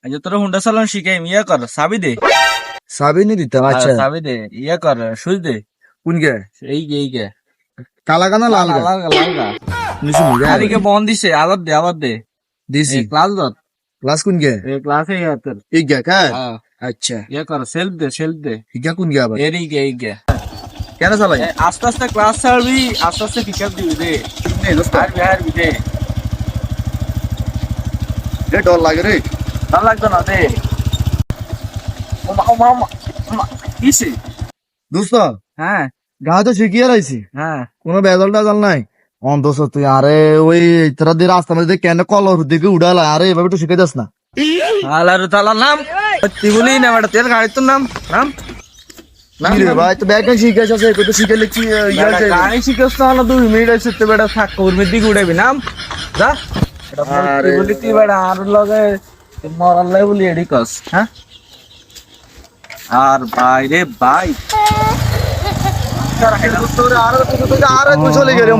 আচ্ছা তোর হুন্ডা চালানো শিখাই ইয়া কর চাবি দে চাবি নি দিতাম আচ্ছা চাবি দে ইয়া কর সুইচ দে কোন গে এই গে কালা গানা লাল গা লাল গা নিশু নি গা আদিকে বন্ধ দিছে আবার দে দিছি ক্লাস দত ক্লাস কোন গে ক্লাস এ ইয়া তোর এই গে কা আচ্ছা ইয়া কর সেলফ দে ইগা কোন গে আবার এই গে কেন চালাই আস্তে আস্তে ক্লাস ছাড়বি আস্তে আস্তে পিক আপ দিবি দে হারবি দে রে ডর লাগে রে ভালো লাগতো না দে কিসে দোস্ত হ্যাঁ গা তো শিখিয়ে রাইছি হ্যাঁ কোনো বেজাল টাজাল নাই অন দোস্ত তুই আরে ওই তোরা দিয়ে রাস্তা মধ্যে কেন কলর দিকে উড়ালা আরে এভাবে একটু শিখে যাস না আলার তালা নাম তুই বলি না বেটা তেল গাড়ির তোর নাম নাম কি রে ভাই তো ব্যাগ শিখে আসছে একটু শিখে লিখছি গাড়ি শিখেছ না 2 মিনিট আছে তো বেটা থাক কর্মীর দিকে উড়াবি নাম যা তুই বলি তুই বেটা আর লগে মরাল লাই বলি এডি কস হ্যাঁ আর ভাই রে ভাই আর চলে গেলে